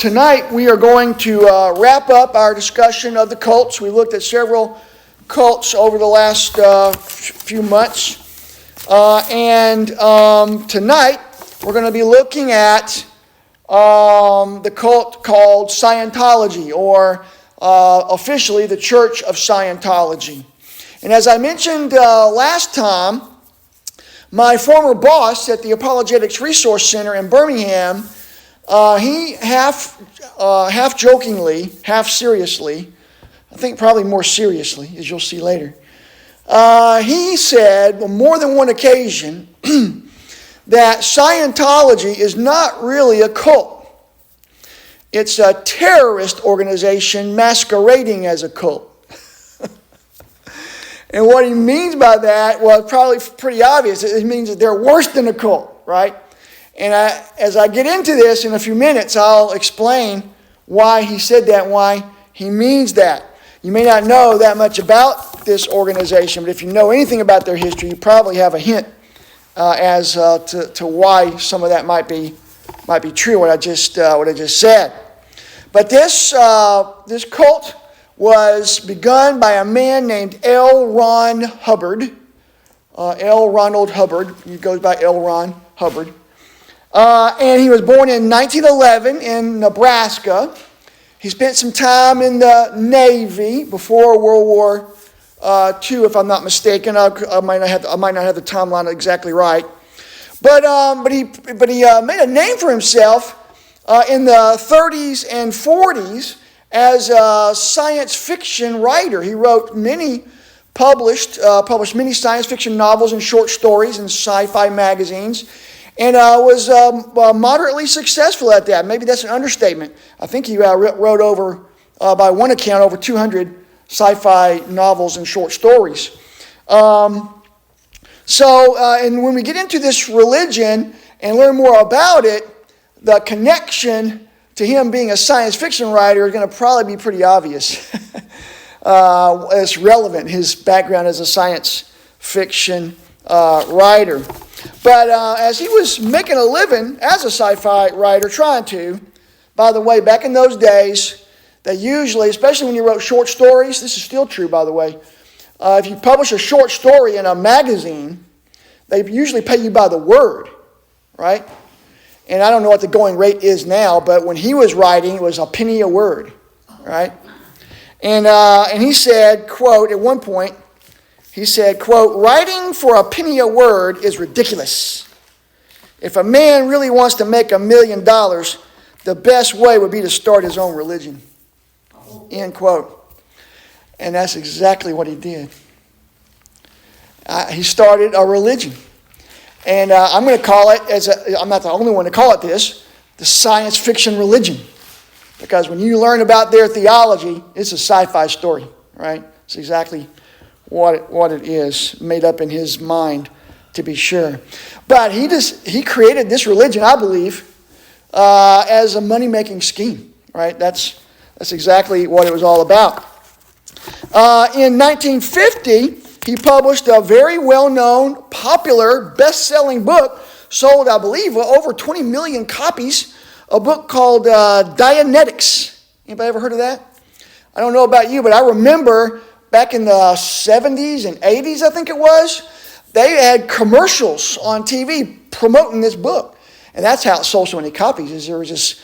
Tonight we are going to wrap up our discussion of the cults. We looked at several cults over the last few months. And tonight we're going to be looking at the cult called Scientology, or officially the Church of Scientology. And as I mentioned last time, my former boss at the Apologetics Resource Center in Birmingham, he half jokingly, half seriously, I think probably more seriously, as you'll see later, he said on more than one occasion that Scientology is not really a cult. It's a terrorist organization masquerading as a cult. And what he means by that, well, it's probably pretty obvious. It means that they're worse than a cult, right? And as I get into this in a few minutes, I'll explain why he said that, why he means that. You may not know that much about this organization, but if you know anything about their history, you probably have a hint as to why some of that might be true. What I just said. But this cult was begun by a man named L. Ron Hubbard. L. Ronald Hubbard. He goes by L. Ron Hubbard. And he was born in 1911 in Nebraska. He spent some time in the Navy before World War II, if I'm not mistaken. I might not have the timeline exactly right. But he made a name for himself in the 30s and 40s as a science fiction writer. He wrote published many science fiction novels and short stories in sci-fi magazines, and was moderately successful at that. Maybe that's an understatement. I think he wrote over, by one account, over 200 sci-fi novels and short stories. And when we get into this religion and learn more about it, the connection to him being a science fiction writer is going to probably be pretty obvious. It's relevant, his background as a science fiction writer. But as he was making a living as a sci-fi writer, by the way, back in those days, they usually, especially when you wrote short stories, this is still true, by the way, if you publish a short story in a magazine, they usually pay you by the word, right? And I don't know what the going rate is now, but when he was writing, it was a penny a word, right? And he said, quote, at one point, he said, quote, "Writing for a penny a word is ridiculous. If a man really wants to make $1 million, the best way would be to start his own religion." End quote. And that's exactly what he did. He started a religion. And I'm going to call it, I'm not the only one to call it this, the science fiction religion. Because when you learn about their theology, it's a sci-fi story, right? It's exactly what it is, made up in his mind, to be sure. But he created this religion, I believe, as a money-making scheme, right? That's exactly what it was all about. In 1950, he published a very well-known, popular, best-selling book, sold, I believe, over 20 million copies, a book called Dianetics. Anybody ever heard of that? I don't know about you, but I remember back in the 70s and 80s, I think it was, they had commercials on TV promoting this book. And that's how it sold so many copies, is there was this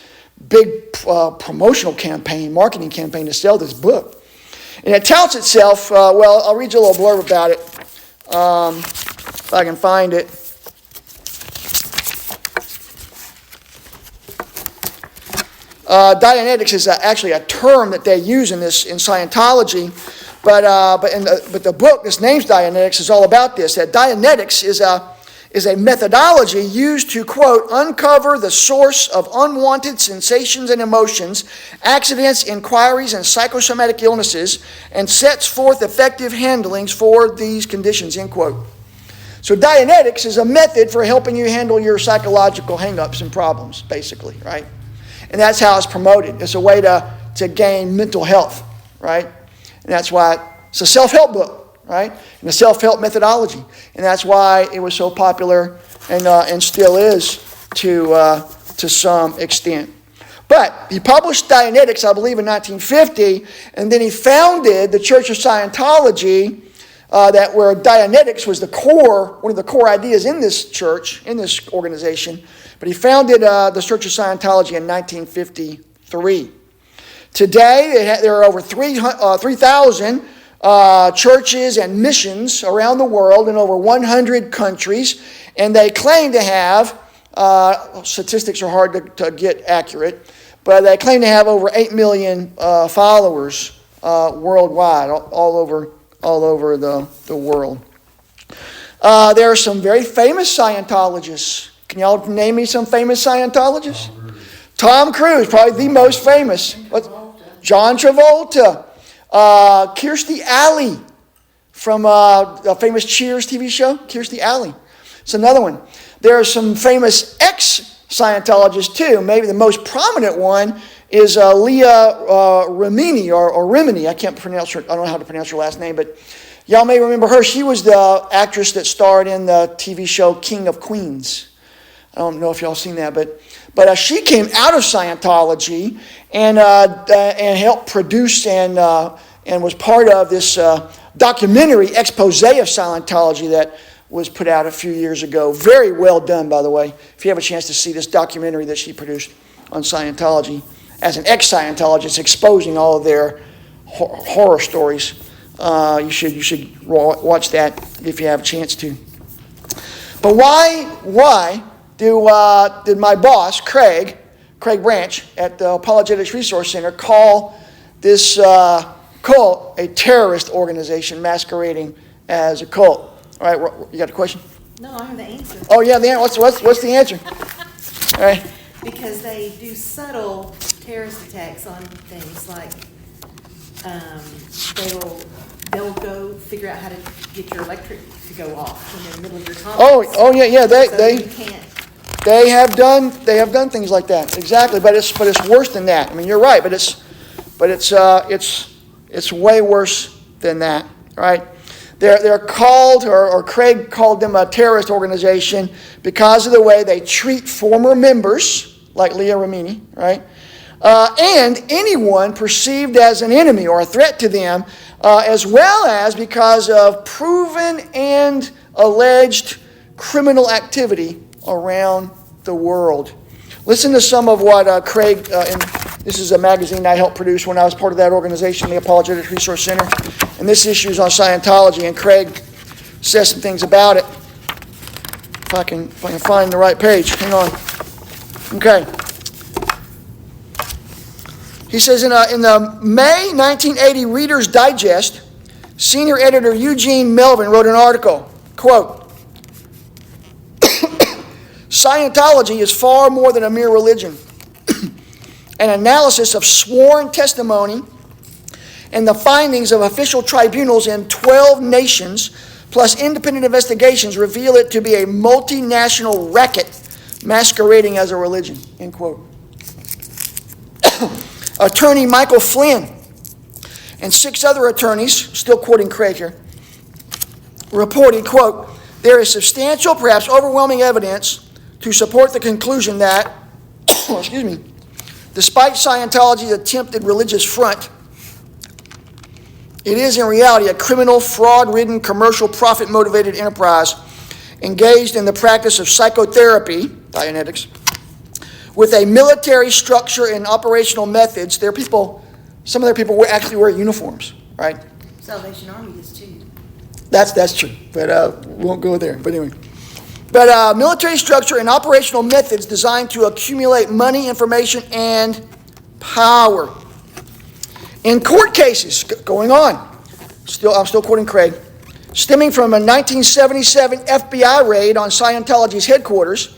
big promotional campaign, marketing campaign to sell this book. And it touts itself, well, I'll read you a little blurb about it, if I can find it. Dianetics is actually a term that they use in Scientology, but the book, this name's Dianetics, is all about this. That Dianetics is a methodology used to, quote, uncover the source of unwanted sensations and emotions, accidents, inquiries, and psychosomatic illnesses, and sets forth effective handlings for these conditions, end quote. So Dianetics is a method for helping you handle your psychological hang-ups and problems, basically, right? And that's how it's promoted. It's a way to gain mental health, right? And that's why it's a self-help book, right? And a self-help methodology. And that's why it was so popular and still is to some extent. But he published Dianetics, I believe, in 1950, and then he founded the Church of Scientology, where Dianetics was one of the core ideas in this church, in this organization. But he founded the Church of Scientology in 1953. Today, there are over 3,000 churches and missions around the world in over 100 countries, and they claim to have, statistics are hard to get accurate, but they claim to have over 8 million followers worldwide, all over the world. There are some very famous Scientologists. Can y'all name me some famous Scientologists? Tom Cruise, probably the most famous. John Travolta. Kirstie Alley from a famous Cheers TV show. Kirstie Alley. It's another one. There are some famous ex-Scientologists too. Maybe the most prominent one is Leah Remini or Rimini. I can't pronounce her. I don't know how to pronounce her last name, but y'all may remember her. She was the actress that starred in the TV show King of Queens. I don't know if y'all seen that, but she came out of Scientology and helped produce and was part of this documentary expose of Scientology that was put out a few years ago. Very well done, by the way. If you have a chance to see this documentary that she produced on Scientology as an ex-Scientologist, exposing all of their horror stories. You should watch that if you have a chance to. But why did my boss, Craig Branch at the Apologetics Resource Center, call this cult a terrorist organization masquerading as a cult? All right, you got a question? No, I have the answer. Oh yeah, what's the answer? All right. Because they do subtle terrorist attacks on things like they'll go figure out how to get your electric to go off when you're in the middle of your conference. Oh yeah. They have done things like that, exactly. But it's worse than that. I mean, you're right, but it's way worse than that, right? They're called, or Craig called them a terrorist organization because of the way they treat former members, like Leah Remini, right? And anyone perceived as an enemy or a threat to them, as well as because of proven and alleged criminal activity around the world. Listen to some of what Craig, this is a magazine I helped produce when I was part of that organization, the Apologetics Resource Center. And this issue is on Scientology, and Craig says some things about it. If I can find the right page. Hang on. Okay. He says in the May 1980 Reader's Digest, senior editor Eugene Melvin wrote an article, quote, Scientology is far more than a mere religion. An analysis of sworn testimony and the findings of official tribunals in 12 nations, plus independent investigations, reveal it to be a multinational racket masquerading as a religion, end quote. Attorney Michael Flynn and 6 other attorneys, still quoting Craig here, reported, quote, there is substantial, perhaps overwhelming evidence to support the conclusion that, excuse me, despite Scientology's attempted religious front, it is in reality a criminal, fraud-ridden, commercial, profit-motivated enterprise engaged in the practice of psychotherapy, Dianetics, with a military structure and operational methods. Some of their people actually wear uniforms, right? Salvation Army does too. That's true, but we won't go there. But anyway. But military structure and operational methods designed to accumulate money, information, and power. In court cases going on, I'm still quoting Craig, stemming from a 1977 FBI raid on Scientology's headquarters,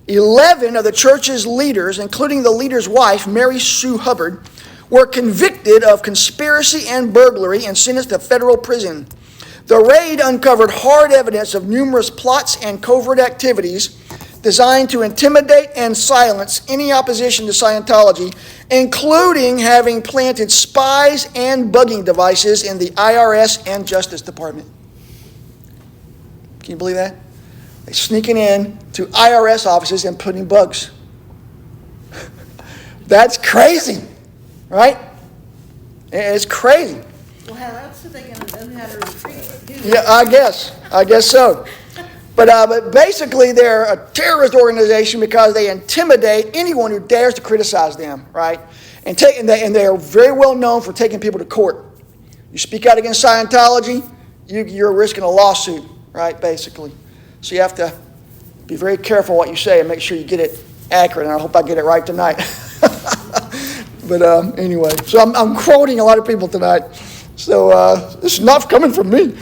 11 of the church's leaders, including the leader's wife, Mary Sue Hubbard, were convicted of conspiracy and burglary and sentenced to federal prison. The raid uncovered hard evidence of numerous plots and covert activities designed to intimidate and silence any opposition to Scientology, including having planted spies and bugging devices in the IRS and Justice Department. Can you believe that? They're sneaking in to IRS offices and putting bugs. That's crazy, right? It's crazy. Well, how else are they going to know how to retreat? Yeah, I guess so. But basically, they're a terrorist organization because they intimidate anyone who dares to criticize them, right? And they are very well known for taking people to court. You speak out against Scientology, you're risking a lawsuit, right? Basically, so you have to be very careful what you say and make sure you get it accurate. And I hope I get it right tonight. But anyway, so I'm quoting a lot of people tonight. So this is not coming from me.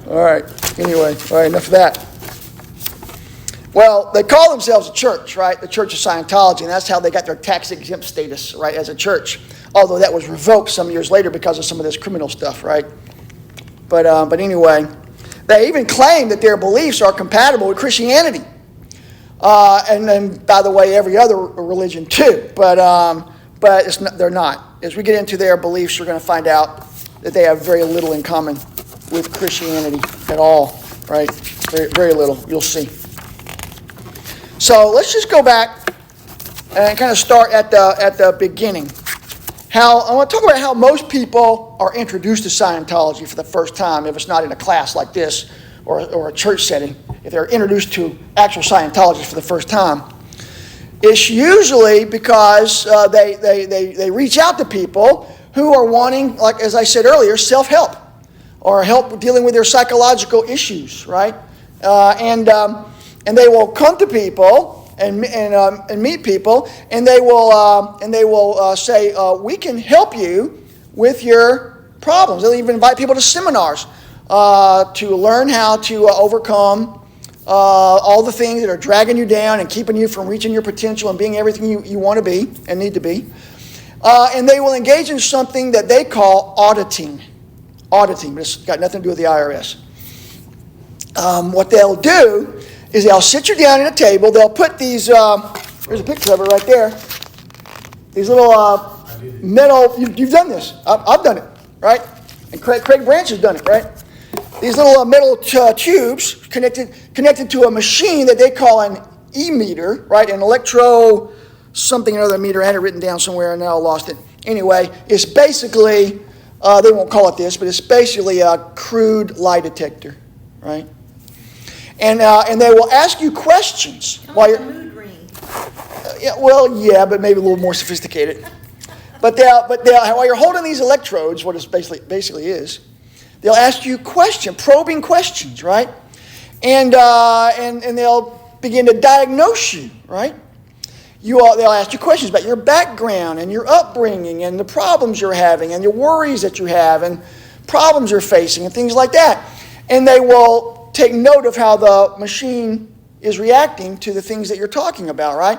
All right. Anyway, all right, enough of that. Well, they call themselves a church, right? The Church of Scientology, and that's how they got their tax-exempt status, right, as a church. Although that was revoked some years later because of some of this criminal stuff, right? But anyway, they even claim that their beliefs are compatible with Christianity. And then, by the way, every other religion too. But they're not. As we get into their beliefs, you're going to find out that they have very little in common with Christianity at all, right? Very, very little. You'll see. So let's just go back and kind of start at the beginning. I want to talk about how most people are introduced to Scientology for the first time, if it's not in a class like this or a church setting. If they're introduced to actual Scientologists for the first time, it's usually because they reach out to people who are wanting, like as I said earlier, self-help or help dealing with their psychological issues, right? And they will come to people and meet people, and they will say, "We can help you with your problems." They'll even invite people to seminars to learn how to overcome all the things that are dragging you down and keeping you from reaching your potential and being everything you want to be and need to be. And they will engage in something that they call auditing. Auditing, but it's got nothing to do with the IRS. What they'll do is they'll sit you down at a table. They'll put these, there's a picture of it right there. These little metal, you've done this. I've done it, right? And Craig Branch has done it, right? These little metal tubes connected to a machine that they call an e-meter, right? An electro something or other meter. I had it written down somewhere and now I lost it. Anyway, it's basically, they won't call it this, but it's basically a crude lie detector, right? And they will ask you questions while you're. Mood ring. Yeah, but maybe a little more sophisticated. But while you're holding these electrodes, what it basically is, they'll ask you probing questions, right? And they'll begin to diagnose you, right? They'll ask you questions about your background and your upbringing and the problems you're having and your worries that you have and problems you're facing and things like that. And they will take note of how the machine is reacting to the things that you're talking about, right?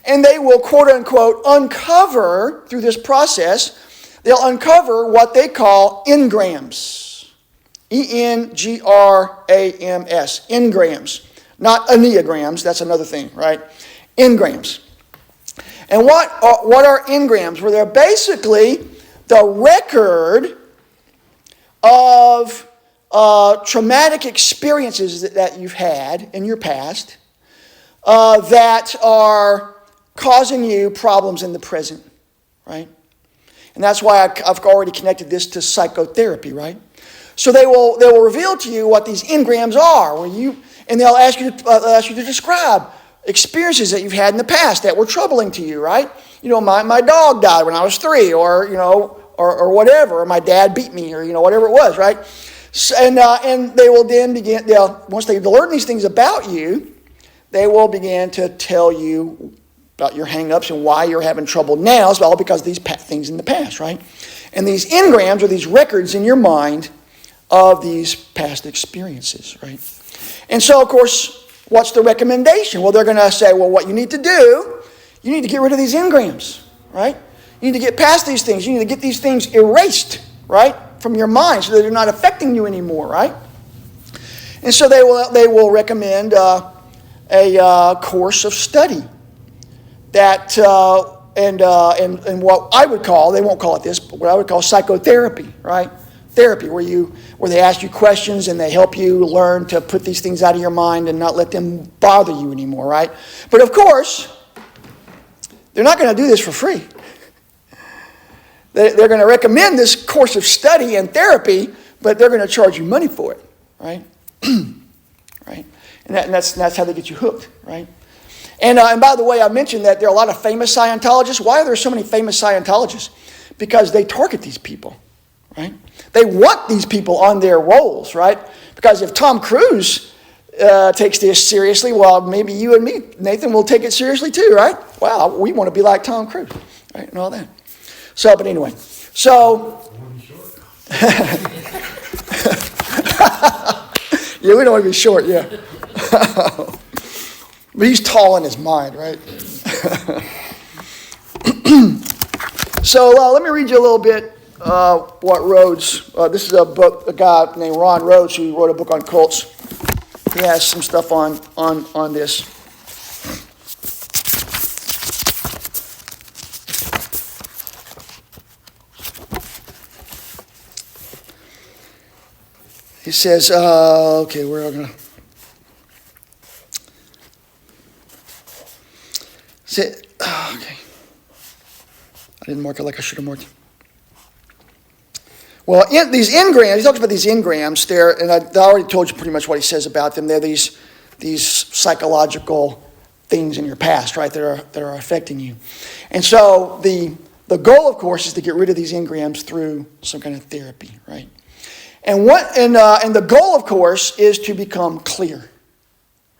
And they will, quote unquote, uncover through this process, they'll uncover what they call engrams. engrams. Engrams. Not enneagrams, that's another thing, right? Engrams. And what are engrams? Well, they're basically the record of traumatic experiences that you've had in your past that are causing you problems in the present, right? And that's why I've already connected this to psychotherapy, right? So they will reveal to you what these engrams are, and they'll ask you to describe experiences that you've had in the past that were troubling to you, right? You know, my dog died when I was 3, or or whatever, or my dad beat me, or whatever it was, right? And they will then once they learn these things about you, they will begin to tell you about your hang-ups and why you're having trouble now. It's all because of these things in the past, right? And these engrams are these records in your mind of these past experiences, right? And so, of course, what's the recommendation? Well, they're going to say, well, what you need to do, you need to get rid of these engrams, right? You need to get past these things. You need to get these things erased, right, from your mind so that they're not affecting you anymore, right? And so they will recommend a course of study that and what I would call, they won't call it this, but what I would call psychotherapy, right? therapy where they ask you questions and they help you learn to put these things out of your mind and not let them bother you anymore, right? But of course, they're not going to do this for free. They're going to recommend this course of study and therapy, but they're going to charge you money for it, right? Right? And that's how they get you hooked, right? And by the way, I mentioned that there are a lot of famous Scientologists. Why are there so many famous Scientologists? Because they target these people, right? They want these people on their rolls, right? Because if Tom Cruise takes this seriously, well, maybe you and me, Nathan, will take it seriously too, right? Wow, we want to be like Tom Cruise, right? And all that. So, but anyway, so... Yeah, we don't want to be short, yeah. But he's tall in his mind, right? So let me read you a little bit what Rhodes, this is a guy named Ron Rhodes who wrote a book on cults. He has some stuff on this. He says, okay, we're going to... Okay. I didn't mark it like I should have marked it. Well, these engrams, he talks about these engrams there, and I already told you pretty much what he says about them. They're these psychological things in your past, right, that are affecting you. And so the goal, of course, is to get rid of these engrams through some kind of therapy, right? And the goal, of course, is to become clear,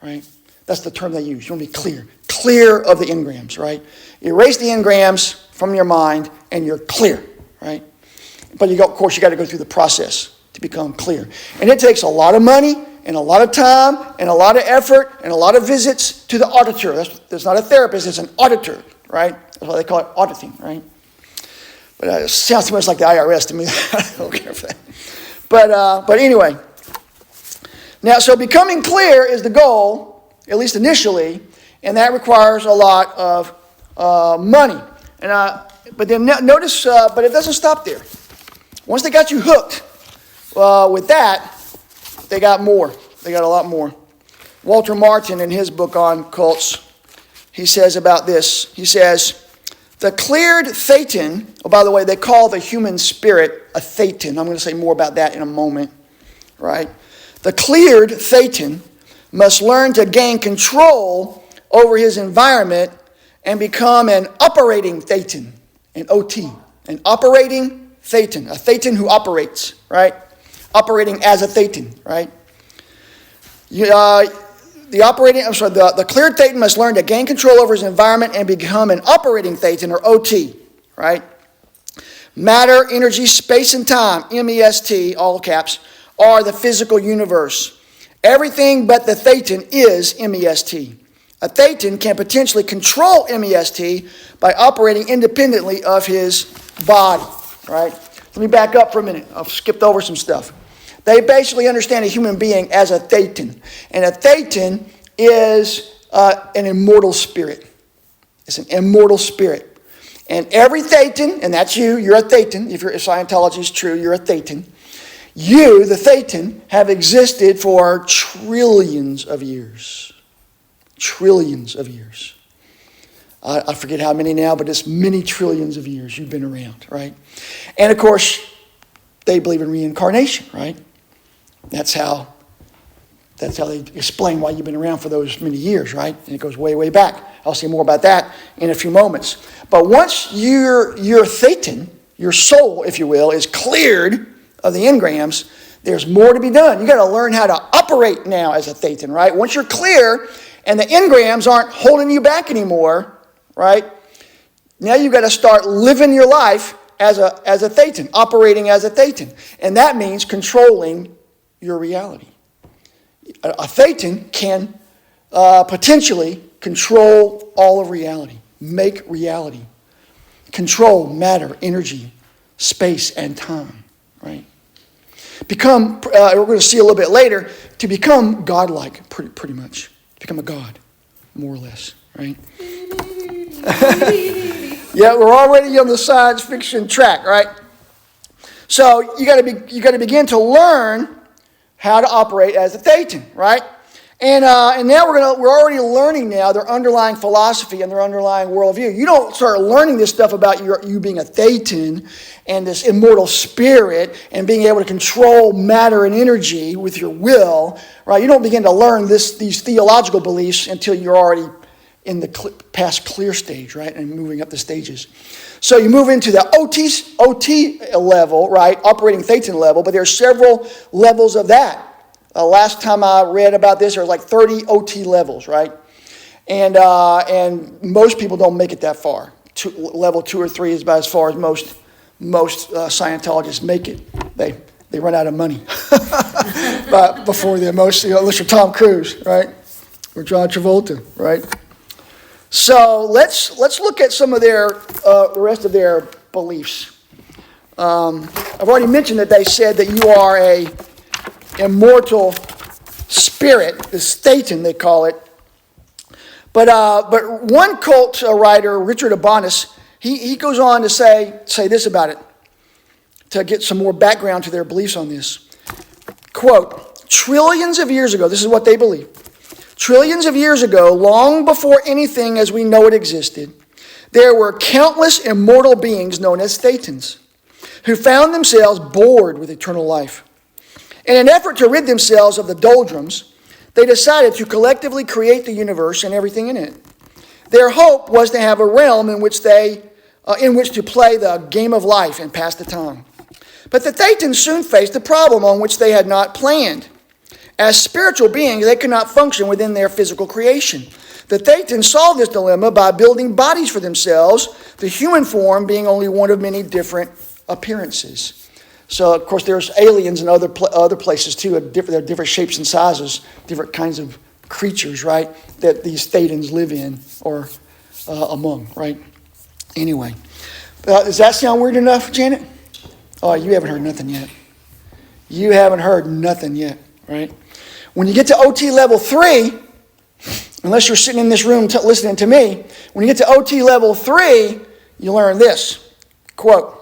right? That's the term they use. You want to be clear of the engrams, right? Erase the engrams from your mind, and you're clear, right? But of course, you got to go through the process to become clear, and it takes a lot of money and a lot of time and a lot of effort and a lot of visits to the auditor. That's not a therapist; it's an auditor, right? That's why they call it auditing, right? But it sounds too much like the IRS to me. I don't care for that. But anyway, now so becoming clear is the goal, at least initially, and that requires a lot of money. And but then notice, but it doesn't stop there. Once they got you hooked with that, they got more. They got a lot more. Walter Martin, in his book on cults, he says about this. He says, the cleared thetan, oh, by the way, they call the human spirit a thetan. I'm going to say more about that in a moment, right? The cleared thetan must learn to gain control over his environment and become an operating thetan, an OT, an operating thetan, a thetan who operates, right? Operating as a thetan, right? The cleared thetan must learn to gain control over his environment and become an operating thetan, or OT, right? Matter, energy, space, and time, MEST, all caps, are the physical universe. Everything but the thetan is MEST. A thetan can potentially control MEST by operating independently of his body, right? Let me back up for a minute. I've skipped over some stuff. They basically understand a human being as a thetan. And a thetan is an immortal spirit. It's an immortal spirit. And every thetan, and that's you, you're a thetan. If Scientology is true, you're a thetan. You, the thetan, have existed for trillions of years. Trillions of years. I forget how many now, but it's many trillions of years you've been around, right? And of course, they believe in reincarnation, right? That's how they explain why you've been around for those many years, right? And it goes way, way back. I'll say more about that in a few moments. But once your thetan, your soul, if you will, is cleared of the engrams, there's more to be done. You got to learn how to operate now as a thetan, right? Once you're clear and the engrams aren't holding you back anymore, right? Now you got to start living your life as a thetan, operating as a thetan. And that means controlling your reality. A thetan can potentially control all of reality, make reality, control matter, energy, space, and time, right? Become, we're going to see a little bit later, to become godlike, pretty much. To become a god, more or less, right? Yeah, we're already on the science fiction track, right? So you got to begin to learn how to operate as a Thetan, right? And now we're already learning now their underlying philosophy and their underlying worldview. You don't start learning this stuff about you being a Thetan and this immortal spirit and being able to control matter and energy with your will, right? You don't begin to learn these theological beliefs until you're already in the past clear stage, right? And moving up the stages. So you move into the OT level, right? Operating Thetan level, but there are several levels of that. Last time I read about this, there were like 30 OT levels, right? And most people don't make it that far. Level 2 or 3 is about as far as most Scientologists make it. They run out of money but before the most, unless you're Tom Cruise, right? Or John Travolta, right? So let's look at some of the rest of their beliefs. I've already mentioned that they said that you are a immortal spirit, this Thetan they call it. But one cult writer, Richard Abanis, he goes on to say this about it, to get some more background to their beliefs on this. Quote, trillions of years ago, this is what they believe, trillions of years ago, long before anything as we know it existed, there were countless immortal beings known as Thetans who found themselves bored with eternal life. In an effort to rid themselves of the doldrums, they decided to collectively create the universe and everything in it. Their hope was to have a realm in which to play the game of life and pass the time. But the Thetans soon faced a problem on which they had not planned. As spiritual beings, they could not function within their physical creation. The Thetans solved this dilemma by building bodies for themselves, the human form being only one of many different appearances. So, of course, there's aliens in other places, too. There are different shapes and sizes, different kinds of creatures, right, that these Thetans live in or among, right? Anyway, does that sound weird enough, Janet? Oh, you haven't heard nothing yet. You haven't heard nothing yet, right? When you get to OT level 3, unless you're sitting in this room listening to me, when you get to OT level 3, you learn this, quote,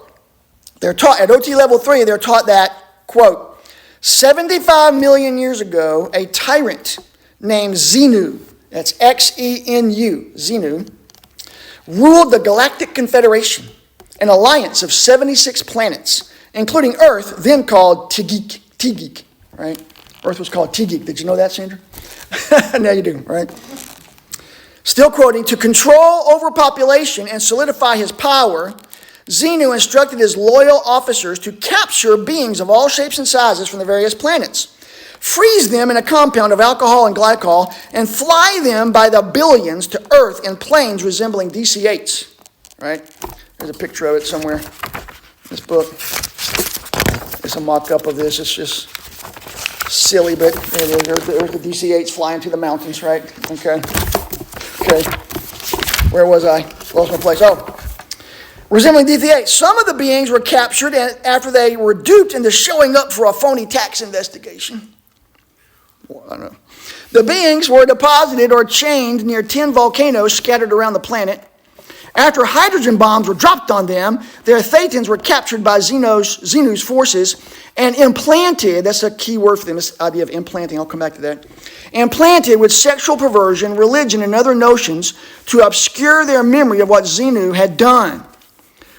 at OT level 3, they're taught that, quote, 75 million years ago, a tyrant named Xenu, that's Xenu, Xenu, ruled the Galactic Confederation, an alliance of 76 planets, including Earth, then called Tigik, right? Earth was called Tigik. Did you know that, Sandra? Now you do, right? Still quoting, to control overpopulation and solidify his power, Xenu instructed his loyal officers to capture beings of all shapes and sizes from the various planets, freeze them in a compound of alcohol and glycol, and fly them by the billions to Earth in planes resembling DC-8s. Right? There's a picture of it somewhere in this book. It's a mock-up of this. It's just silly, but there's the DC-8s flying to the mountains, right? Okay. Where was I? Lost my place. Oh. Resembling DC-8. Some of the beings were captured after they were duped into showing up for a phony tax investigation. Well, I don't know. The beings were deposited or chained near 10 volcanoes scattered around the planet. After hydrogen bombs were dropped on them, their Thetans were captured by Xenu's forces and implanted, that's a key word for them, this idea of implanting, I'll come back to that, implanted with sexual perversion, religion, and other notions to obscure their memory of what Xenu had done.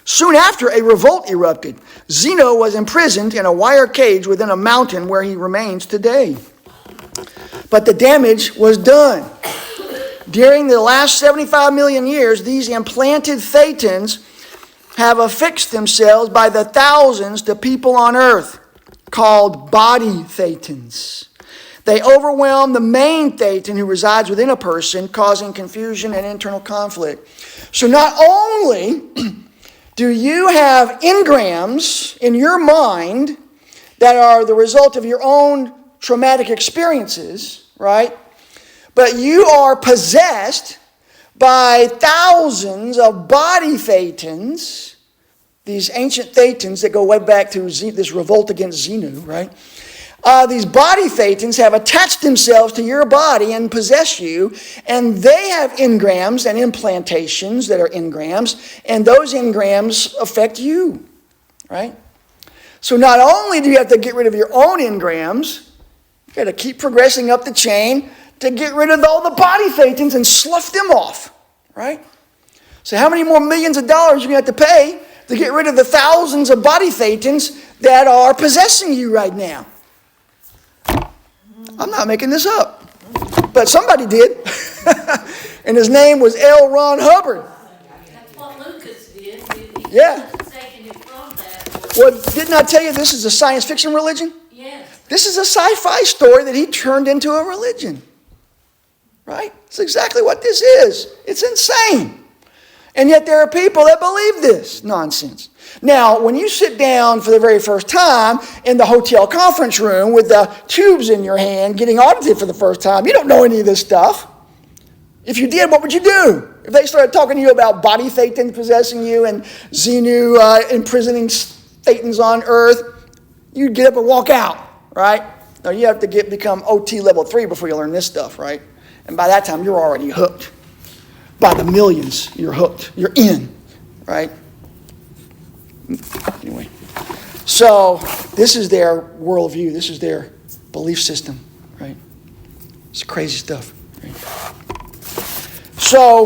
Soon after, a revolt erupted. Xenu was imprisoned in a wire cage within a mountain where he remains today. But the damage was done. During the last 75 million years, these implanted Thetans have affixed themselves by the thousands to people on earth, called body Thetans. They overwhelm the main Thetan who resides within a person, causing confusion and internal conflict. So not only do you have engrams in your mind that are the result of your own traumatic experiences, right? But you are possessed by thousands of body Thetans, these ancient Thetans that go way back to this revolt against Xenu, right? These body Thetans have attached themselves to your body and possess you, and they have engrams and implantations that are engrams, and those engrams affect you, right? So not only do you have to get rid of your own engrams, you got to keep progressing up the chain to get rid of all the body thetans and slough them off, right? So how many more millions of dollars are you going to have to pay to get rid of the thousands of body thetans that are possessing you right now? I'm not making this up, but somebody did. And his name was L. Ron Hubbard. That's what Lucas did. Yeah. Taking it from that. Well, didn't I tell you this is a science fiction religion? Yes. This is a sci-fi story that he turned into a religion. Right? It's exactly what this is. It's insane. And yet there are people that believe this nonsense. Now, when you sit down for the very first time in the hotel conference room with the tubes in your hand getting audited for the first time, you don't know any of this stuff. If you did, what would you do? If they started talking to you about body thetans possessing you and Xenu imprisoning thetans on earth, you'd get up and walk out, right? No, you have to become OT level 3 before you learn this stuff, right? And by that time, you're already hooked. By the millions, you're hooked. You're in, right? Anyway, so this is their worldview. This is their belief system, right? It's crazy stuff, right? So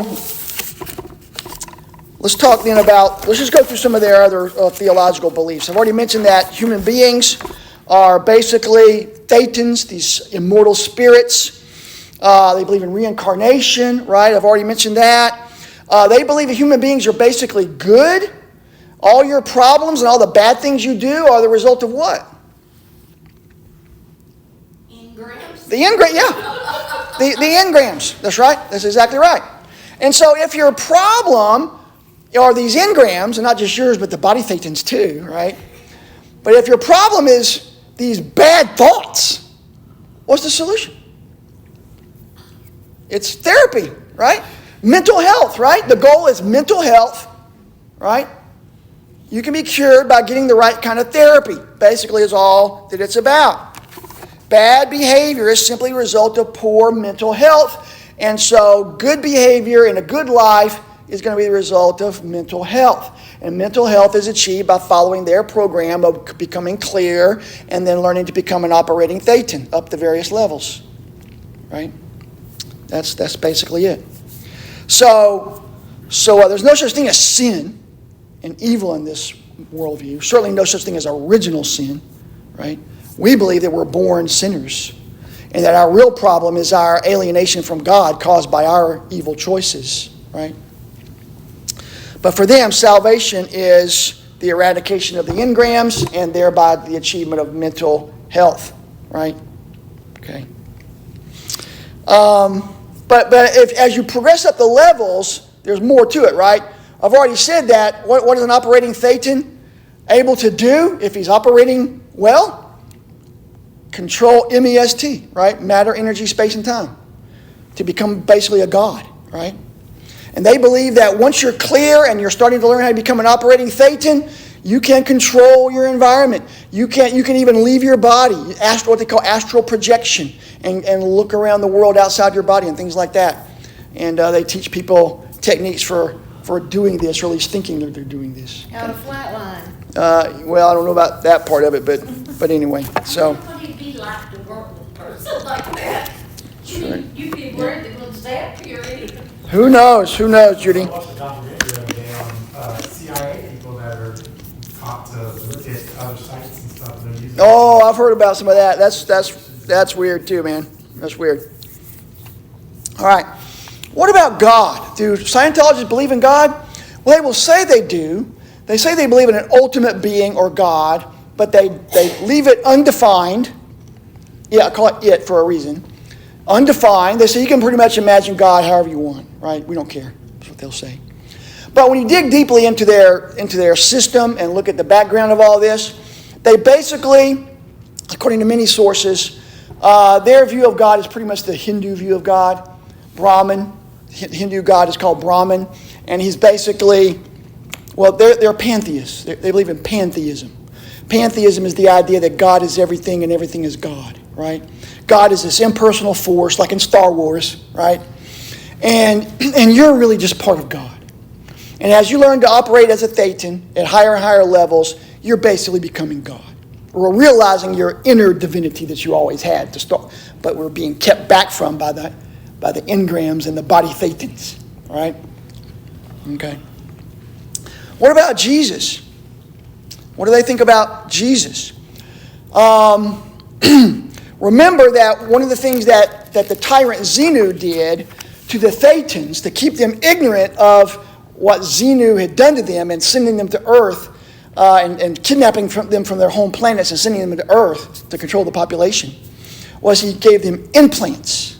let's talk then let's just go through some of their other theological beliefs. I've already mentioned that human beings are basically thetans, these immortal spirits. They believe in reincarnation, right? I've already mentioned that. They believe that human beings are basically good. All your problems and all the bad things you do are the result of what? Engrams? The engrams, yeah. The engrams, that's right. That's exactly right. And so if your problem are these engrams, and not just yours, but the body thetans too, right? But if your problem is these bad thoughts, what's the solution? It's therapy, right? Mental health, right? The goal is mental health, right? You can be cured by getting the right kind of therapy, basically is all that it's about. Bad behavior is simply a result of poor mental health. And so good behavior and a good life is going to be the result of mental health. And mental health is achieved by following their program of becoming clear and then learning to become an operating thetan up the various levels, right? That's basically it. So there's no such thing as sin and evil in this worldview. Certainly no such thing as original sin, right? We believe that we're born sinners and that our real problem is our alienation from God caused by our evil choices, right? But for them, salvation is the eradication of the engrams and thereby the achievement of mental health, right? Okay. But if as you progress up the levels, there's more to it, right? I've already said that. What is an operating thetan able to do if he's operating well? Control MEST, right? Matter, energy, space, and time. To become basically a god, right? And they believe that once you're clear and you're starting to learn how to become an operating thetan, you can control your environment. You can even leave your body, what they call astral projection, and look around the world outside your body and things like that. And they teach people techniques for doing this, or at least thinking that they're doing this. Out of flatline. Well, I don't know about that part of it, but anyway. So. What would it be like to work with a person like that? Sure. You'd be worried they would zap you or anything. Who knows, Judy? I watched a documentary the other day on CIA people that are taught to look at other sites and stuff. And they're using Oh, I've heard about some of that. That's weird too, man. That's weird. All right. What about God? Do Scientologists believe in God? Well, they will say they do. They say they believe in an ultimate being or God, but they leave it undefined. Yeah, I call it it for a reason. Undefined. They say you can pretty much imagine God however you want, right? We don't care. That's what they'll say. But when you dig deeply into their system and look at the background of all this, they basically, according to many sources, their view of God is pretty much the Hindu view of God. Brahman. Hindu God is called Brahman. And he's basically, well, they're pantheists. They believe in pantheism. Pantheism is the idea that God is everything and everything is God, right? God is this impersonal force, like in Star Wars, right? And you're really just part of God. And as you learn to operate as a thetan at higher and higher levels, you're basically becoming God. Or realizing your inner divinity that you always had to start, but we're being kept back from by the engrams and the body thetans. All right? Okay. What about Jesus? What do they think about Jesus? Remember that one of the things that the tyrant Zenu did to the Thetans to keep them ignorant of what Zenu had done to them and sending them to Earth and kidnapping them from their home planets and sending them to Earth to control the population was he gave them implants.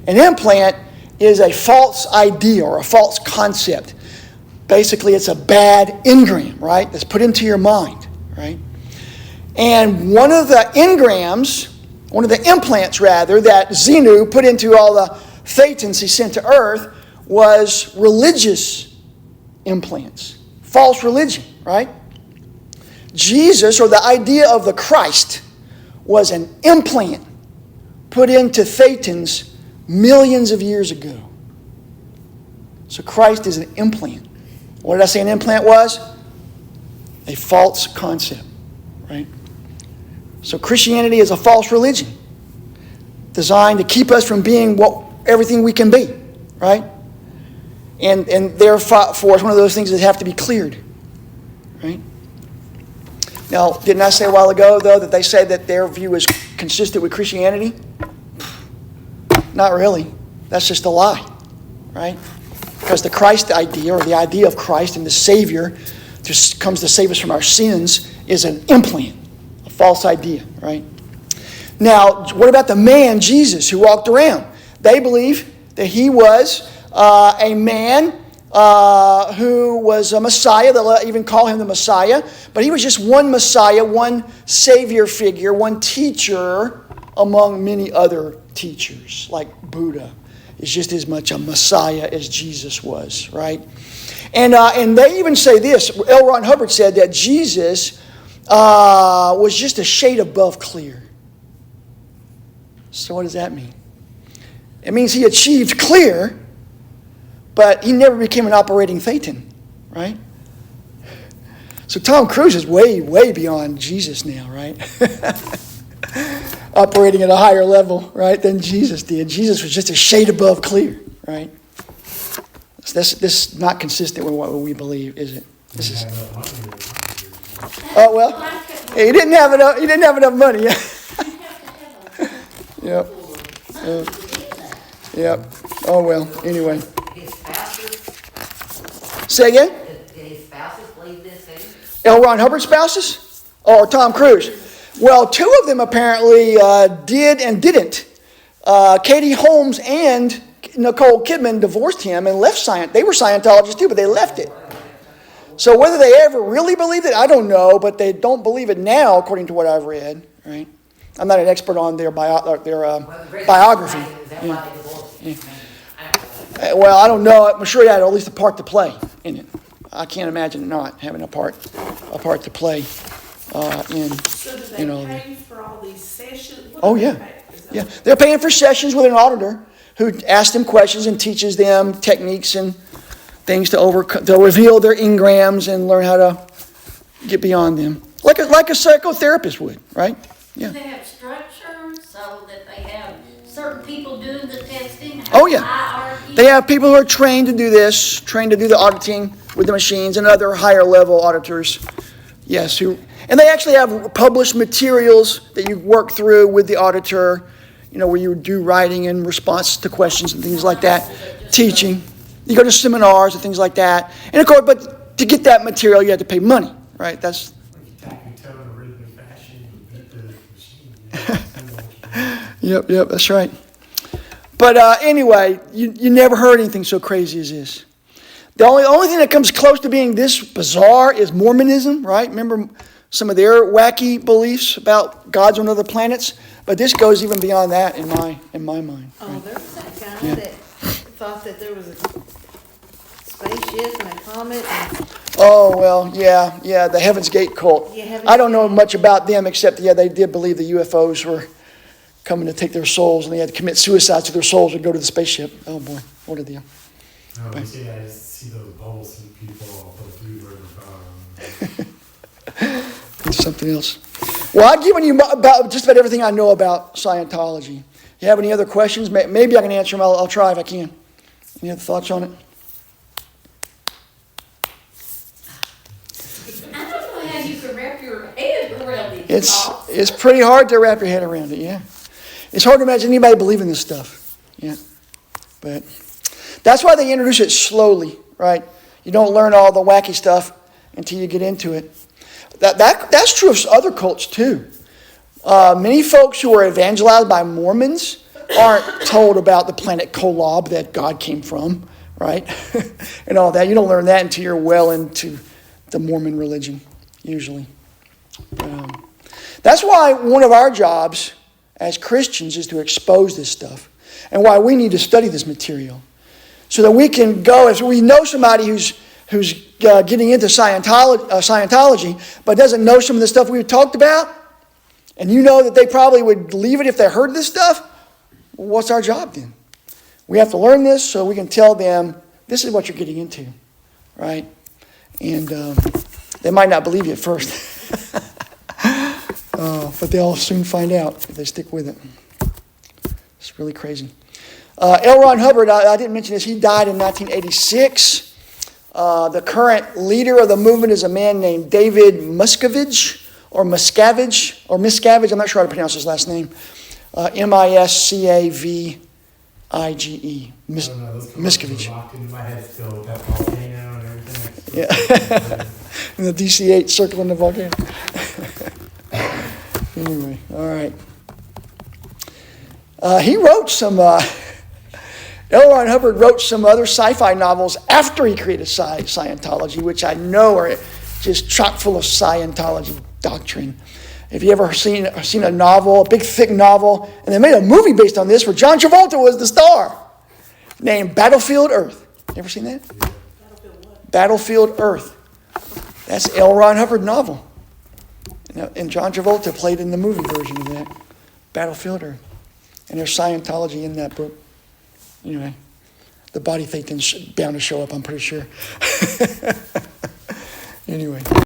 An implant is a false idea or a false concept. Basically, it's a bad engram, right? That's put into your mind, right? And one of the implants that Zenu put into all the Thetans he sent to Earth was religious implants, false religion, right? Jesus, or the idea of the Christ, was an implant put into Thetans millions of years ago. So Christ is an implant. What did I say an implant was? A false concept, right? So Christianity is a false religion designed to keep us from being everything we can be, right? And therefore, it's one of those things that have to be cleared, right? Now, didn't I say a while ago, though, that they say that their view is consistent with Christianity? Not really. That's just a lie, right? Because the Christ idea, or the idea of Christ and the Savior just comes to save us from our sins, is an implant, a false idea, right? Now, what about the man, Jesus, who walked around? They believe that he was a man who was a Messiah. They'll even call him the Messiah. But he was just one Messiah, one Savior figure, one teacher among many other teachers, like Buddha is just as much a Messiah as Jesus was, right? And they even say this. L. Ron Hubbard said that Jesus was just a shade above clear. So what does that mean? It means he achieved clear, but he never became an operating Thetan, right? So Tom Cruise is way, way beyond Jesus now, right? Operating at a higher level, right, than Jesus did. Jesus was just a shade above clear, right? This is not consistent with what we believe, is it? This is. Oh well, he didn't have enough. He didn't have enough money. Yep. Yep. Oh well. Anyway. His spouses, Say again. did his spouses believe this too? L. Ron Hubbard's spouses, or Tom Cruise? Well, two of them apparently did and didn't. Katie Holmes and Nicole Kidman divorced him and left Scientology. They were Scientologists too, but they left it. So whether they ever really believed it, I don't know, but they don't believe it now, according to what I've read. Right? I'm not an expert on their biography. Well, I don't know. I'm sure he had at least a part to play in it. I can't imagine not having a part to play in. So do they pay for all these sessions? What Oh do they yeah, pay? Is that- yeah. They're paying for sessions with an auditor who asks them questions and teaches them techniques and things to reveal their engrams and learn how to get beyond them, like a psychotherapist would, right? Yeah. Do they have structure so that they have certain people doing the testing? Oh, yeah. Hierarchy? They have people who are trained to do this, trained to do the auditing with the machines, and other higher level auditors. Yes, and they actually have published materials that you work through with the auditor, where you do writing in response to questions and things like that, teaching. You go to seminars and things like that. And of course, but to get that material, you have to pay money, right? That's. Like you tap your toe in a really good fashion, you beat the machine. Yep, that's right. But anyway, you never heard anything so crazy as this. The only thing that comes close to being this bizarre is Mormonism, right? Remember some of their wacky beliefs about gods on other planets? But this goes even beyond that in my mind. Oh, right? there was that guy Yeah. that thought that there was a spaceship and a comet and Oh, well, yeah, the Heaven's Gate cult. Yeah, Heaven's I don't know Gate. much about them except, they did believe the UFOs were coming to take their souls and they had to commit suicide so their souls would go to the spaceship. Oh, boy, what a deal. No, you see those bowls and people all go through where the It's something else. Well, I've given you about just about everything I know about Scientology. You have any other questions? Maybe I can answer them. I'll try if I can. Any other thoughts on it? I don't know how you can wrap your head around these thoughts. It's pretty hard to wrap your head around it, yeah. It's hard to imagine anybody believing this stuff, yeah. But that's why they introduce it slowly, right? You don't learn all the wacky stuff until you get into it. That's true of other cults too. Many folks who are evangelized by Mormons aren't told about the planet Kolob that God came from, right? And all that. You don't learn that until you're well into the Mormon religion, usually. That's why one of our jobs as Christians is to expose this stuff, and why we need to study this material, so that we can go, if we know somebody who's getting into Scientology, but doesn't know some of the stuff we've talked about, and you know that they probably would leave it if they heard this stuff, well, what's our job then? We have to learn this so we can tell them, this is what you're getting into, right? And they might not believe you at first. But they'll soon find out if they stick with it. It's really crazy. L. Ron Hubbard, I didn't mention this, he died in 1986. The current leader of the movement is a man named David Miscavige, I'm not sure how to pronounce his last name. Miscavige. Miscavige. Locked into my head still, that volcano and everything. Yeah. And the DC-8 circling the volcano. Anyway, all right. He wrote some... L. Ron Hubbard wrote some other sci-fi novels after he created Scientology, which I know are just chock full of Scientology doctrine. Have you ever seen a novel, a big thick novel, and they made a movie based on this where John Travolta was the star, named Battlefield Earth? You ever seen that? Battlefield what? Battlefield Earth. That's L. Ron Hubbard novel. And John Travolta played in the movie version of that, Battlefield Earth. And there's Scientology in that book. Anyway, the body thing's bound to show up, I'm pretty sure. Anyway.